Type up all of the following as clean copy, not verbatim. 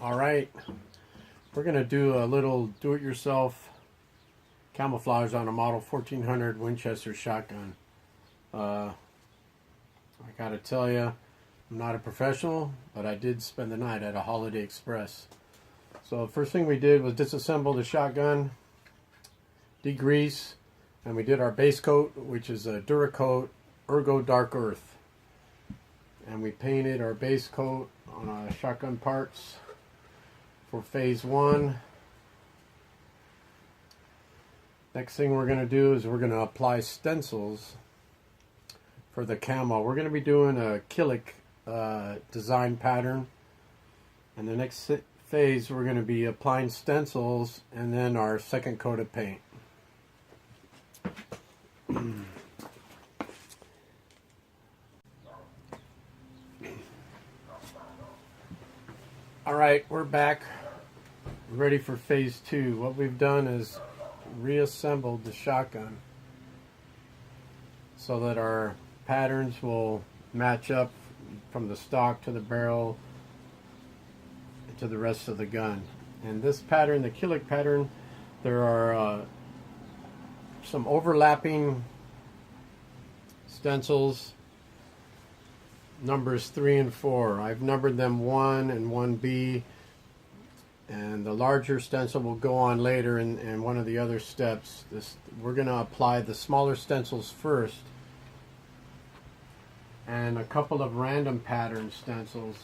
All right, we're going to do a little do-it-yourself camouflage on a model 1400 Winchester shotgun. I got to tell you, I'm not a professional, but I did spend the night at a Holiday Express. So the first thing we did was disassemble the shotgun, degrease, and we did our base coat, which is a Duracoat Ergo Dark Earth. And we painted our base coat on shotgun parts for phase one. Next thing we're going to do is we're going to apply stencils for the camo. We're going to be doing a Killik design pattern, and the next phase we're going to be applying stencils and then our second coat of paint. Alright, we're back, ready for phase two. What we've done is reassembled the shotgun so that our patterns will match up from the stock to the barrel to the rest of the gun. And this pattern, the Killik pattern, there are some overlapping stencils, numbers 3 and 4. I've numbered them 1 and 1B, and the larger stencil will go on later in one of the other steps. We're going to apply the smaller stencils first, and a couple of random pattern stencils,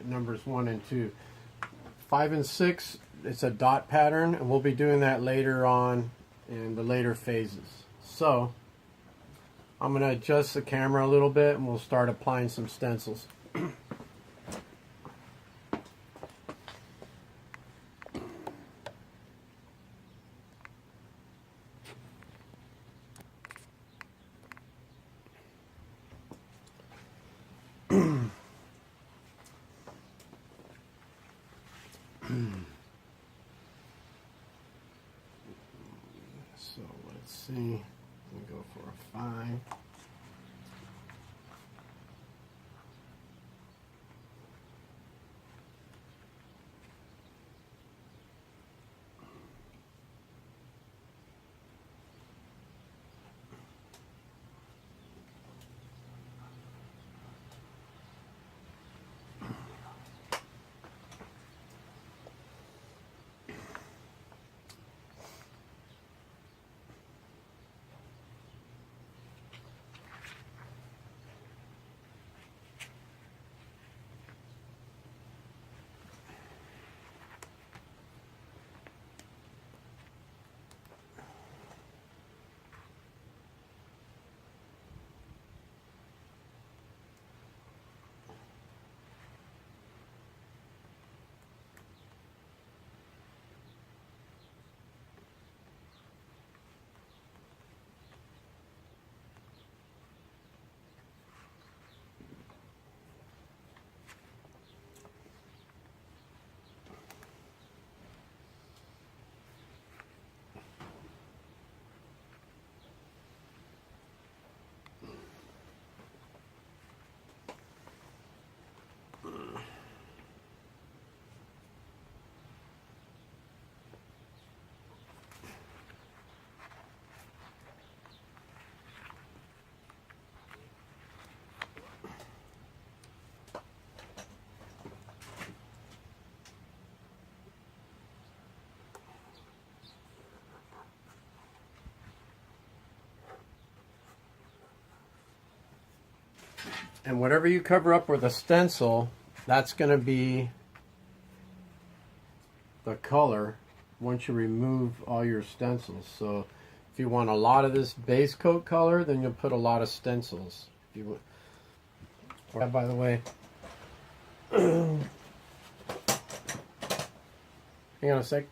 numbers 1 and 2. 5 and 6, it's a dot pattern, and we'll be doing that later on in the later phases. So I'm going to adjust the camera a little bit and we'll start applying some stencils. So let's see, we go for a 5. And whatever you cover up with a stencil, that's going to be the color once you remove all your stencils. So if you want a lot of this base coat color, then you'll put a lot of stencils. If you want. By the way, hang on a sec.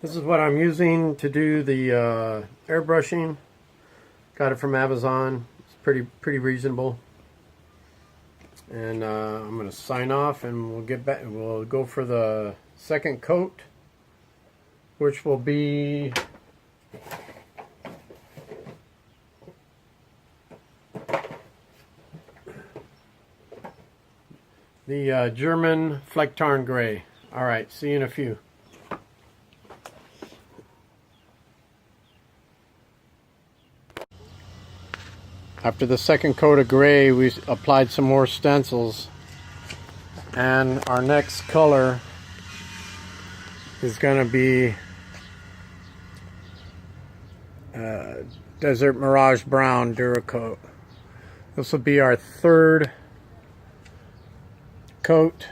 This is what I'm using to do the airbrushing. Got it from Amazon. It's pretty reasonable. And I'm going to sign off, and we'll get back. We'll go for the second coat, which will be The German Flecktarn Gray. All right, see you in a few. After the second coat of gray, we applied some more stencils, and our next color is going to be Desert Mirage Brown Duracoat. This will be our third coat,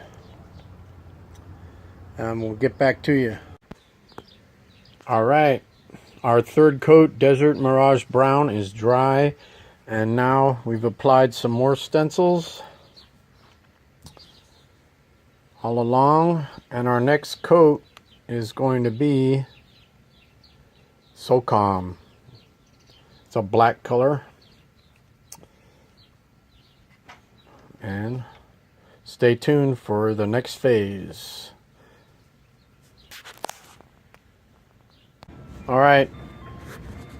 and we'll get back to you. All right, our third coat, Desert Mirage Brown, is dry, and now we've applied some more stencils all along, and our next coat is going to be So Calm. It's a black color, and stay tuned for the next phase. All right,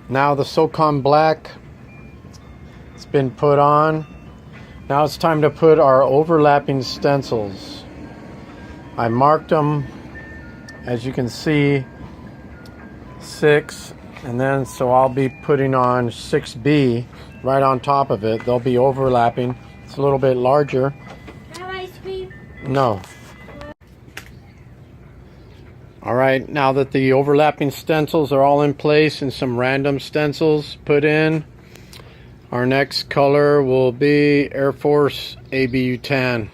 now the So Calm black, it's been put on. Now it's time to put our overlapping stencils. I marked them, as you can see, 6, and then so I'll be putting on 6B right on top of it. They'll be overlapping. It's a little bit larger. Have ice cream? No. All right, now that the overlapping stencils are all in place and some random stencils put in, our next color will be Air Force ABU Tan.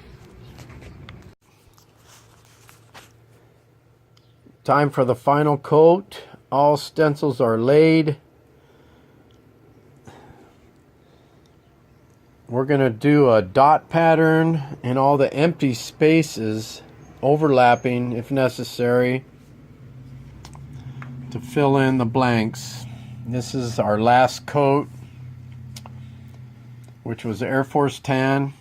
Time for the final coat. All stencils are laid. We're going to do a dot pattern in all the empty spaces, overlapping if necessary, to fill in the blanks. This is our last coat, which was Air Force Tan.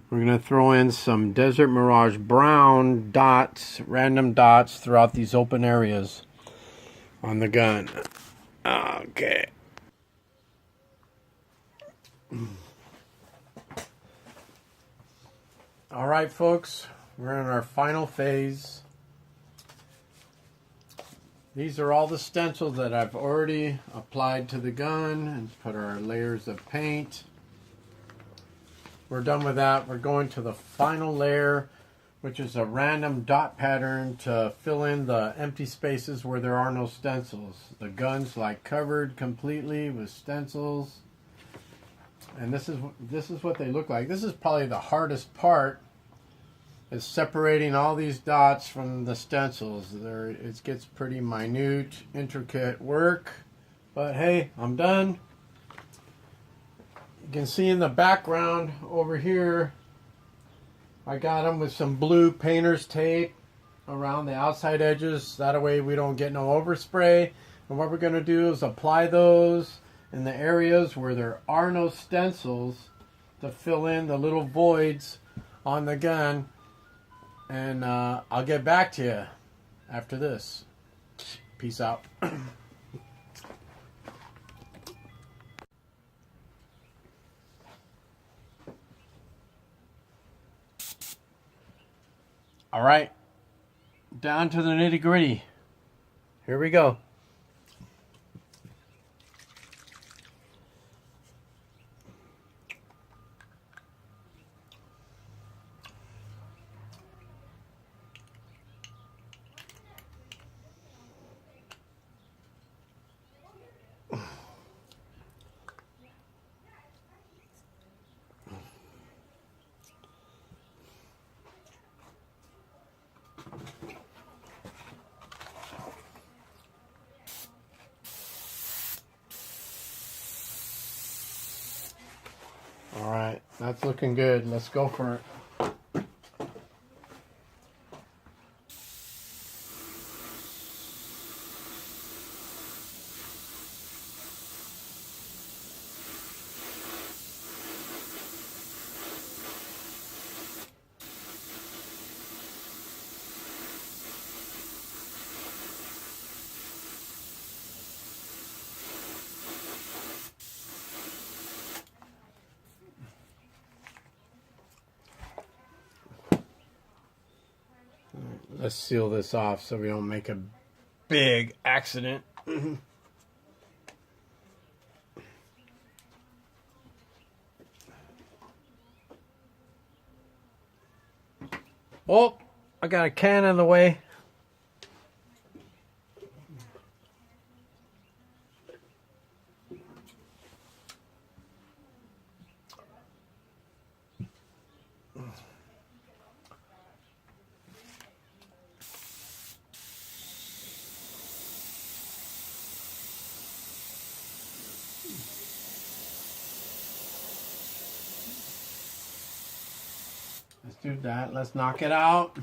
We're going to throw in some Desert Mirage Brown dots, random dots throughout these open areas on the gun. Okay. All right, folks, we're in our final phase. These are all the stencils that I've already applied to the gun and put our layers of paint. We're done with that. We're going to the final layer, which is a random dot pattern to fill in the empty spaces where there are no stencils. The gun's like covered completely with stencils, and this is what they look like. This is probably the hardest part, is separating all these dots from the stencils. It gets pretty minute, intricate work, but hey, I'm done. You can see in the background over here, I got them with some blue painter's tape around the outside edges. That way we don't get no overspray. And what we're going to do is apply those in the areas where there are no stencils to fill in the little voids on the gun. And I'll get back to you after this. Peace out. All right, down to the nitty-gritty. Here we go. All right, that's looking good. Let's go for it. Let's seal this off so we don't make a big accident. Oh, I got a can in the way. Let's do that. Let's knock it out.